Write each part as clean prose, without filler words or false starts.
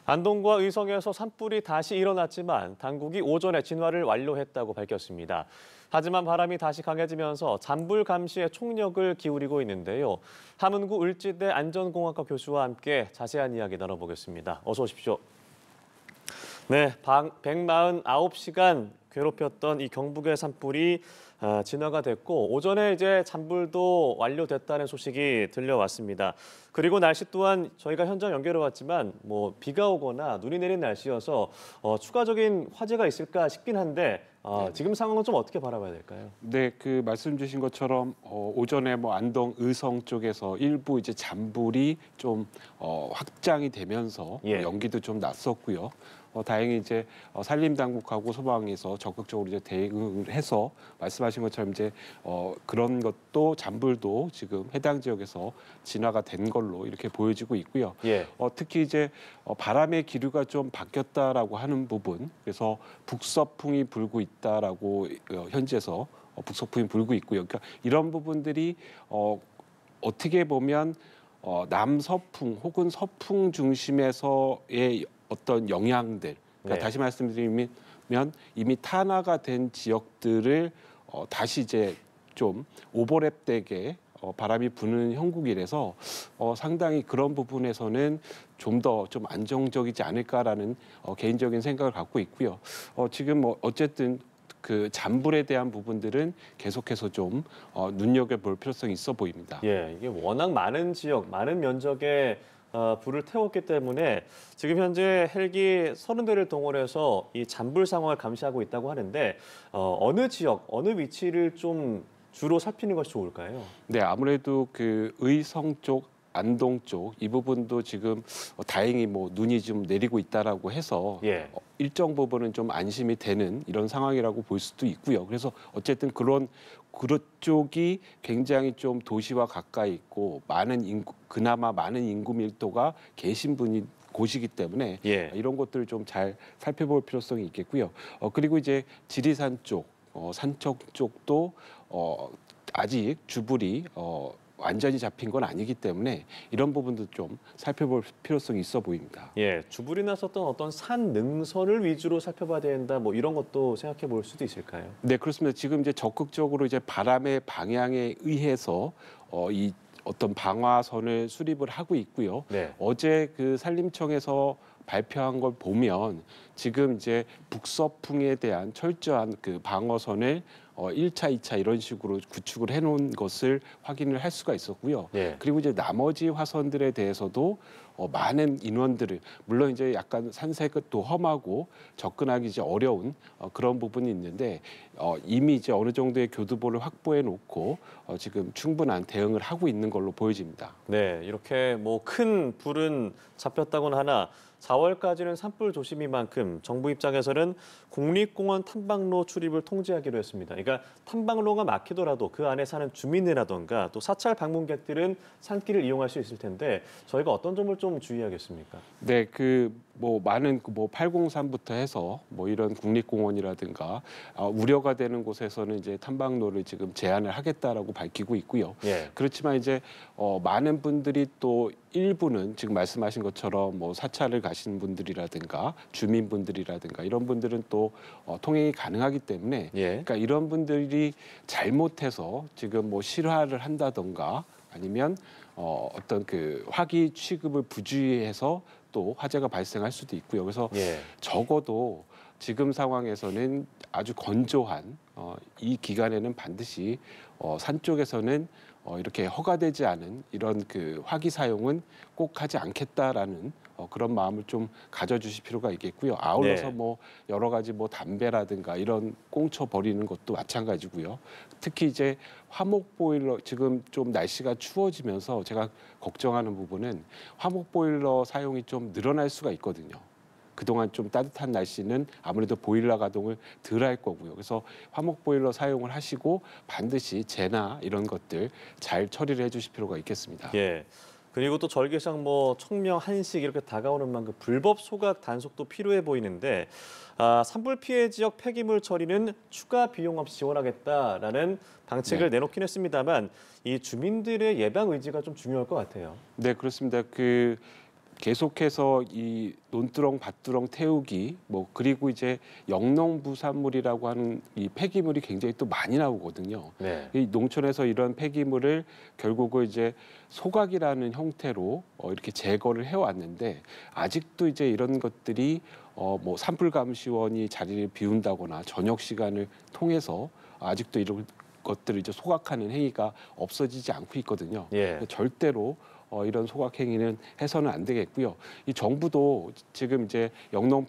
안동과 의성에서 산불이 다시 일어났지만 당국이 오전에 진화를 완료했다고 밝혔습니다. 하지만 바람이 다시 강해지면서 잔불 감시에 총력을 기울이고 있는데요. 함은구 을지대 안전공학과 교수와 함께 자세한 이야기 나눠보겠습니다. 어서 오십시오. 네, 149시간 괴롭혔던 이 경북의 산불이 진화가 됐고 오전에 이제 잔불도 완료됐다는 소식이 들려왔습니다. 그리고 날씨 또한 저희가 현장 연결해 왔지만 비가 오거나 눈이 내린 날씨여서 추가적인 화재가 있을까 싶긴 한데 지금 상황은 좀 어떻게 바라봐야 될까요? 네, 그 말씀 주신 것처럼 오전에 안동 의성 쪽에서 일부 이제 잔불이 좀 확장이 되면서 연기도 좀 났었고요. 다행히 이제 산림당국하고 소방에서 적극적으로 이제 대응을 해서 말씀하신 것처럼 이제 그런 것도 잔불도 지금 해당 지역에서 진화가 된 걸로 이렇게 보여지고 있고요. 특히 이제 바람의 기류가 좀 바뀌었다라고 하는 부분, 그래서 북서풍이 불고 있다라고 현지에서 북서풍이 불고 있고요. 그러니까 이런 부분들이 어떻게 보면 남서풍 혹은 서풍 중심에서의 어떤 영향들, 그러니까 다시 말씀드리면 이미 탄화가 된 지역들을 다시 이제 좀 오버랩되게 바람이 부는 형국이라서 상당히 그런 부분에서는 좀 더 좀 안정적이지 않을까라는 개인적인 생각을 갖고 있고요. 지금 어쨌든 그 잔불에 대한 부분들은 계속해서 좀 눈여겨볼 필요성이 있어 보입니다. 이게 워낙 많은 지역, 많은 면적의 불을 태웠기 때문에 지금 현재 헬기 30대를 동원해서 이 잔불 상황을 감시하고 있다고 하는데 어느 지역, 어느 위치를 좀 주로 살피는 것이 좋을까요? 네, 아무래도 그 의성 쪽, 안동 쪽 이 부분도 지금 다행히 눈이 좀 내리고 있다라고 해서 일정 부분은 좀 안심이 되는 이런 상황이라고 볼 수도 있고요. 그래서 어쨌든 그쪽이 굉장히 좀 도시와 가까이 있고 그나마 많은 인구 밀도가 계신 분이 곳이기 때문에 이런 것들을 좀 잘 살펴볼 필요성이 있겠고요. 그리고 이제 지리산 쪽, 산척 쪽도 아직 주불이 완전히 잡힌 건 아니기 때문에 이런 부분도 좀 살펴볼 필요성이 있어 보입니다. 주불이 났었던 어떤 산 능선을 위주로 살펴봐야 된다, 이런 것도 생각해 볼 수도 있을까요? 네, 그렇습니다. 지금 이제 적극적으로 이제 바람의 방향에 의해서 이 어떤 방화선을 수립을 하고 있고요. 어제 그 산림청에서 발표한 걸 보면 지금 이제 북서풍에 대한 철저한 그 방어선을 1차, 2차 이런 식으로 구축을 해놓은 것을 확인을 할 수가 있었고요. 그리고 이제 나머지 화선들에 대해서도 많은 인원들을 물론 이제 약간 산색도 험하고 접근하기 이제 어려운 그런 부분이 있는데 이미 이제 어느 정도의 교두보를 확보해 놓고 지금 충분한 대응을 하고 있는 걸로 보여집니다. 네, 이렇게 큰 불은 잡혔다고는 하나 4월까지는 산불 조심인 만큼 정부 입장에서는 국립공원 탐방로 출입을 통제하기로 했습니다. 그러니까 탐방로가 막히더라도 그 안에 사는 주민이라던가 또 사찰 방문객들은 산길을 이용할 수 있을 텐데 저희가 어떤 점을 좀 주의하겠습니까? 네, 많은 803부터 해서 이런 국립공원이라든가 우려가 되는 곳에서는 이제 탐방로를 지금 제한을 하겠다라고 밝히고 있고요. 그렇지만 이제 많은 분들이 또 일부는 지금 말씀하신 것처럼 사찰을 가시는 분들이라든가 주민분들이라든가 이런 분들은 또 통행이 가능하기 때문에 그러니까 이런 분들이 잘못해서 지금 실화를 한다던가 아니면 어떤 그 화기 취급을 부주의해서 또 화재가 발생할 수도 있고요. 그래서 적어도 지금 상황에서는 아주 건조한 이 기간에는 반드시 산 쪽에서는 이렇게 허가되지 않은 이런 그 화기 사용은 꼭 하지 않겠다라는 그런 마음을 좀 가져주실 필요가 있겠고요. 아울러서 여러 가지 담배라든가 이런 꽁초 버리는 것도 마찬가지고요. 특히 이제 화목 보일러 지금 좀 날씨가 추워지면서 제가 걱정하는 부분은 화목 보일러 사용이 좀 늘어날 수가 있거든요. 그동안 좀 따뜻한 날씨는 아무래도 보일러 가동을 덜 할 거고요. 그래서 화목 보일러 사용을 하시고 반드시 재나 이런 것들 잘 처리를 해주실 필요가 있겠습니다. 그리고 또 절기상 청명, 한식 이렇게 다가오는 만큼 불법 소각 단속도 필요해 보이는데 산불 피해 지역 폐기물 처리는 추가 비용 없이 지원하겠다라는 방책을 내놓긴 했습니다만 이 주민들의 예방 의지가 좀 중요할 것 같아요. 네, 그렇습니다. 계속해서 이 논두렁, 밭두렁 태우기, 뭐 그리고 이제 영농부산물이라고 하는 이 폐기물이 굉장히 또 많이 나오거든요. 네. 이 농촌에서 이런 폐기물을 결국은 이제 소각이라는 형태로 이렇게 제거를 해왔는데 아직도 이제 이런 것들이 뭐 산불감시원이 자리를 비운다거나 저녁 시간을 통해서 아직도 이런 것들을 이제 소각하는 행위가 없어지지 않고 있거든요. 예. 절대로 이런 소각 행위는 해서는 안 되겠고요. 이 정부도 지금 이제 영농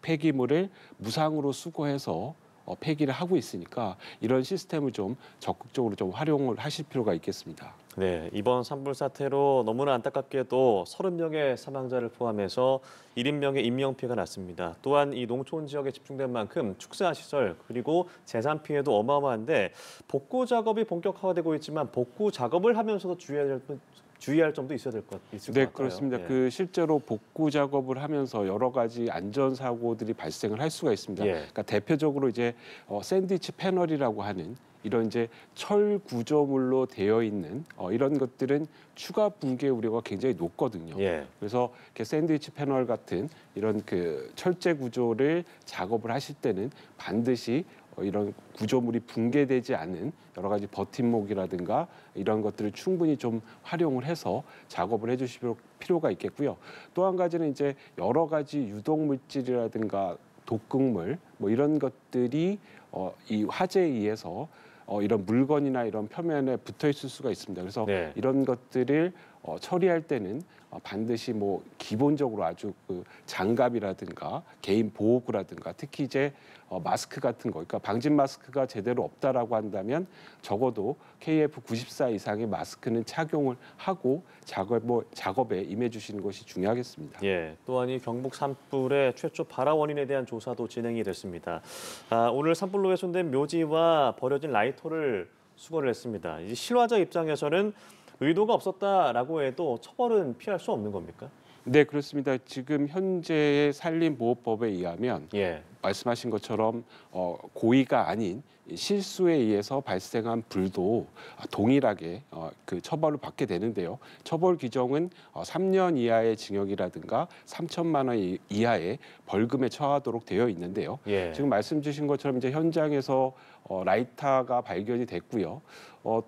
폐기물을 무상으로 수거해서 폐기를 하고 있으니까 이런 시스템을 좀 적극적으로 좀 활용을 하실 필요가 있겠습니다. 네, 이번 산불 사태로 너무나 안타깝게도 30명의 사망자를 포함해서 1인명의 인명피해가 났습니다. 또한 이 농촌 지역에 집중된 만큼 축사시설 그리고 재산 피해도 어마어마한데 복구 작업이 본격화되고 있지만 복구 작업을 하면서도 주의할 점도 있을 것 같아요. 네, 그렇습니다. 그 실제로 복구 작업을 하면서 여러 가지 안전 사고들이 발생을 할 수가 있습니다. 그러니까 대표적으로 이제 샌드위치 패널이라고 하는 이런 이제 철 구조물로 되어 있는 이런 것들은 추가 붕괴 우려가 굉장히 높거든요. 그래서 이렇게 샌드위치 패널 같은 이런 그 철제 구조를 작업을 하실 때는 반드시 이런 구조물이 붕괴되지 않는 여러 가지 버팀목이라든가 이런 것들을 충분히 좀 활용을 해서 작업을 해주실 필요가 있겠고요. 또 한 가지는 이제 여러 가지 유독 물질이라든가 독극물 뭐 이런 것들이 이 화재에 의해서 이런 물건이나 이런 표면에 붙어 있을 수가 있습니다. 그래서 이런 것들을 처리할 때는 반드시 뭐 기본적으로 아주 그 장갑이라든가 개인 보호구라든가 특히 이제 마스크 같은 거, 그러니까 방진 마스크가 제대로 없다라고 한다면 적어도 KF94 이상의 마스크는 착용을 하고 작업에 임해주시는 것이 중요하겠습니다. 예, 또한 이 경북 산불의 최초 발화 원인에 대한 조사도 진행이 됐습니다. 오늘 산불로 훼손된 묘지와 버려진 라이터를 수거를 했습니다. 이 실화자 입장에서는 의도가 없었다라고 해도 처벌은 피할 수 없는 겁니까? 네, 그렇습니다. 지금 현재의 산림보호법에 의하면 말씀하신 것처럼 고의가 아닌 실수에 의해서 발생한 불도 동일하게 그 처벌을 받게 되는데요. 처벌 규정은 3년 이하의 징역이라든가 3천만 원 이하의 벌금에 처하도록 되어 있는데요. 지금 말씀 주신 것처럼 이제 현장에서 라이터가 발견이 됐고요.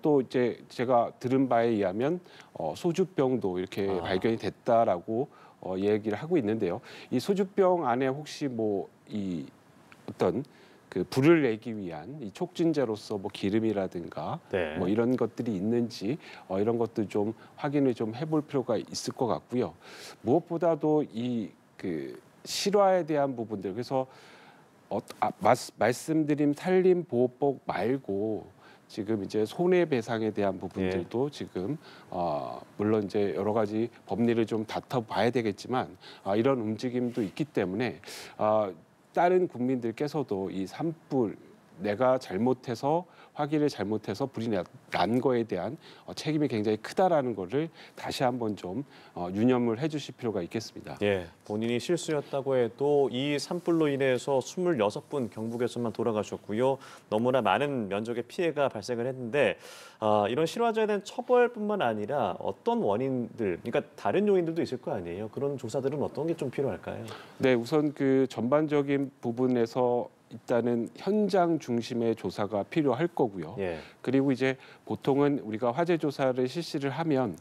또 이제 제가 들은 바에 의하면 소주병도 이렇게 발견이 됐다라고 얘기를 하고 있는데요. 이 소주병 안에 혹시 뭐 이 어떤 그 불을 내기 위한 이 촉진제로서 뭐 기름이라든가 뭐 이런 것들이 있는지 이런 것도 좀 확인을 좀 해볼 필요가 있을 것 같고요. 무엇보다도 이 그 실화에 대한 부분들 그래서 말씀드린 산림보호법 말고 지금 이제 손해배상에 대한 부분들도 지금 물론 이제 여러 가지 법리를 좀 다퉈봐야 되겠지만 이런 움직임도 있기 때문에 다른 국민들께서도 이 산불 내가 잘못해서 확인을 잘못해서 불이 난 거에 대한 책임이 굉장히 크다라는 거를 다시 한번 좀 유념을 해주실 필요가 있겠습니다. 예, 본인이 실수였다고 해도 이 산불로 인해서 26분 경북에서만 돌아가셨고요. 너무나 많은 면적의 피해가 발생을 했는데 이런 실화자에 대한 처벌뿐만 아니라 어떤 원인들, 그러니까 다른 요인들도 있을 거 아니에요. 그런 조사들은 어떤 게 좀 필요할까요? 네, 우선 그 전반적인 부분에서 일단은 현장 중심의 조사가 필요할 거고요. 그리고 이제 보통은 우리가 화재 조사를 실시를 하면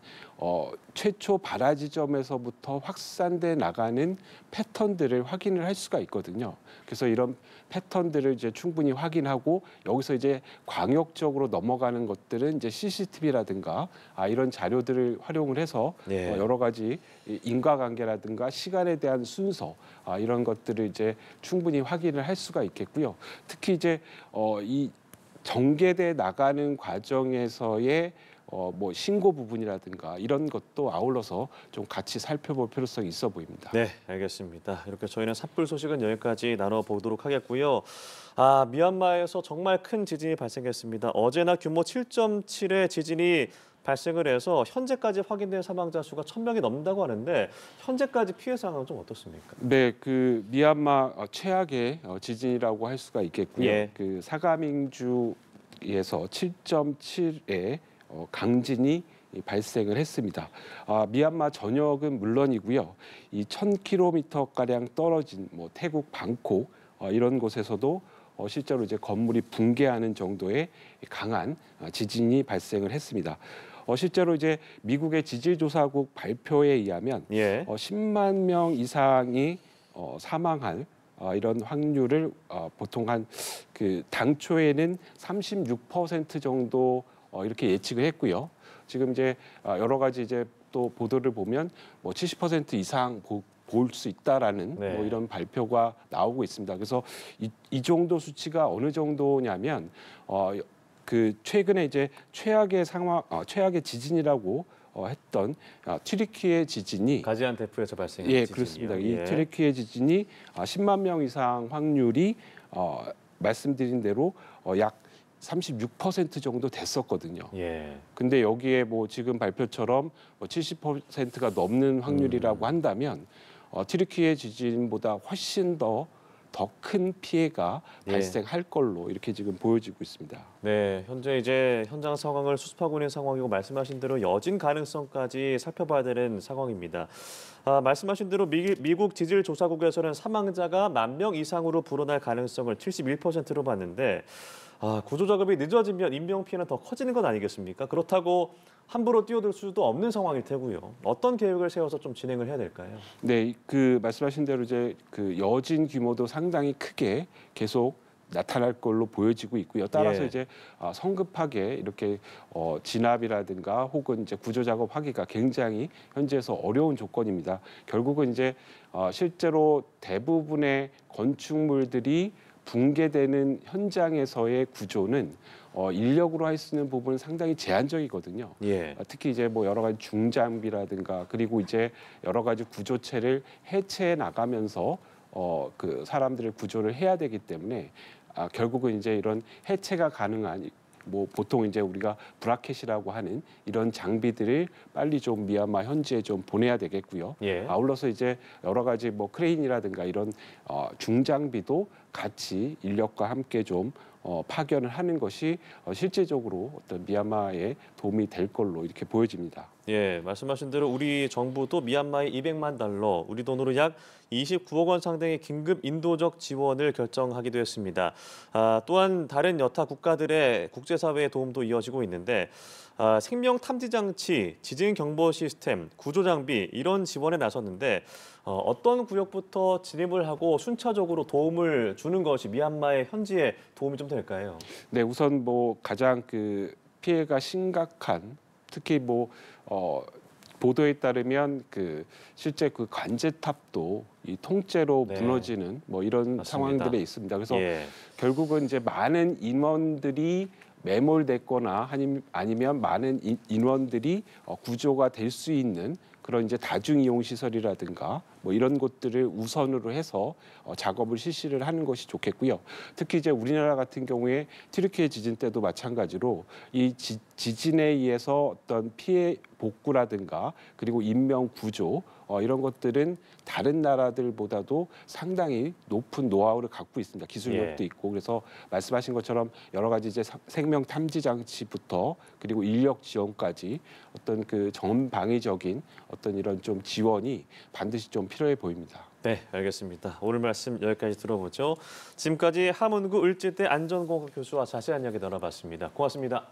최초 발화 지점에서부터 확산돼 나가는 패턴들을 확인을 할 수가 있거든요. 그래서 이런 패턴들을 이제 충분히 확인하고 여기서 이제 광역적으로 넘어가는 것들은 이제 CCTV라든가 이런 자료들을 활용을 해서 여러 가지 인과관계라든가 시간에 대한 순서 이런 것들을 이제 충분히 확인을 할 수가 있겠고요. 특히 이제 이 전개돼 나가는 과정에서의 뭐 신고 부분이라든가 이런 것도 아울러서 좀 같이 살펴볼 필요성이 있어 보입니다. 네, 알겠습니다. 이렇게 저희는 산불 소식은 여기까지 나눠보도록 하겠고요. 미얀마에서 정말 큰 지진이 발생했습니다. 어제나 규모 7.7의 지진이 발생을 해서 현재까지 확인된 사망자 수가 1,000명이 넘는다고 하는데 현재까지 피해 상황은 좀 어떻습니까? 네, 그 미얀마 최악의 지진이라고 할 수가 있겠고요. 그 사가밍주에서 7.7의 강진이 발생을 했습니다. 미얀마 전역은 물론이고요. 이 1,000km 가량 떨어진 뭐 태국 방콕 이런 곳에서도 실제로 이제 건물이 붕괴하는 정도의 강한 지진이 발생을 했습니다. 실제로 이제 미국의 지질조사국 발표에 의하면 10만 명 이상이 사망할 이런 확률을 보통 한 그 당초에는 36% 정도 이렇게 예측을 했고요. 지금 이제 여러 가지 이제 또 보도를 보면 뭐 70% 이상 볼 수 있다라는 뭐 이런 발표가 나오고 있습니다. 그래서 이 정도 수치가 어느 정도냐면 그 최근에 이제 최악의 상황, 최악의 지진이라고 했던 튀르키예 지진이 가지안테프에서 발생한 지진이요. 그렇습니다. 이 튀르키예 지진이 10만 명 이상 확률이 말씀드린 대로 약 36% 정도 됐었거든요. 근데 여기에 뭐 지금 발표처럼 70%가 넘는 확률이라고 한다면 튀르키예 지진보다 훨씬 더 큰 피해가 발생할 걸로 이렇게 지금 보여지고 있습니다. 네, 현재 이제 현장 상황을 수습하고 있는 상황이고 말씀하신 대로 여진 가능성까지 살펴봐야 되는 상황입니다. 말씀하신 대로 미국 지질조사국에서는 사망자가 10,000명 이상으로 불어날 가능성을 71%로 봤는데 구조 작업이 늦어지면 인명 피해는 더 커지는 건 아니겠습니까? 그렇다고 함부로 뛰어들 수도 없는 상황일 테고요. 어떤 계획을 세워서 좀 진행을 해야 될까요? 네, 그 말씀하신 대로 이제 그 여진 규모도 상당히 크게 계속 나타날 걸로 보여지고 있고요. 따라서 이제 성급하게 이렇게 진압이라든가 혹은 이제 구조 작업하기가 굉장히 현재에서 어려운 조건입니다. 결국은 이제 실제로 대부분의 건축물들이 붕괴되는 현장에서의 구조는 인력으로 할 수 있는 부분은 상당히 제한적이거든요. 특히 이제 뭐 여러 가지 중장비라든가 그리고 이제 여러 가지 구조체를 해체해 나가면서 그 사람들을 구조를 해야 되기 때문에 결국은 이제 이런 해체가 가능한 뭐 보통 이제 우리가 브라켓이라고 하는 이런 장비들을 빨리 좀 미얀마 현지에 좀 보내야 되겠고요. 아울러서 이제 여러 가지 뭐 크레인이라든가 이런 중장비도 같이 인력과 함께 좀 파견을 하는 것이 실제적으로 어떤 미얀마에 도움이 될 걸로 이렇게 보여집니다. 말씀하신 대로 우리 정부도 미얀마에 $200만, 우리 돈으로 약 29억 원 상당의 긴급 인도적 지원을 결정하기도 했습니다. 또한 다른 여타 국가들의 국제사회의 도움도 이어지고 있는데 생명 탐지 장치, 지진 경보 시스템, 구조 장비 이런 지원에 나섰는데 어떤 구역부터 진입을 하고 순차적으로 도움을 주는 것이 미얀마의 현지에 도움이 좀 될까요? 네, 우선 뭐 가장 그 피해가 심각한 특히 뭐 보도에 따르면 그 실제 그 관제탑도 이 통째로 무너지는 뭐 이런 맞습니다. 상황들에 있습니다. 그래서 결국은 이제 많은 인원들이 매몰됐거나 아니면 많은 인원들이 구조가 될 수 있는 그런 이제 다중 이용 시설이라든가 뭐 이런 곳들을 우선으로 해서 작업을 실시를 하는 것이 좋겠고요. 특히 이제 우리나라 같은 경우에 튀르키예 지진 때도 마찬가지로 이 지진에 의해서 어떤 피해 복구라든가 그리고 인명 구조 이런 것들은 다른 나라들보다도 상당히 높은 노하우를 갖고 있습니다. 기술력도 있고 그래서 말씀하신 것처럼 여러 가지 이제 생명 탐지 장치부터 그리고 인력 지원까지 어떤 그 전방위적인 어떤 이런 좀 지원이 반드시 좀 필요해 보입니다. 네, 알겠습니다. 오늘 말씀 여기까지 들어보죠. 지금까지 함은구 을지대 안전공학 교수와 자세한 이야기 나눠봤습니다. 고맙습니다.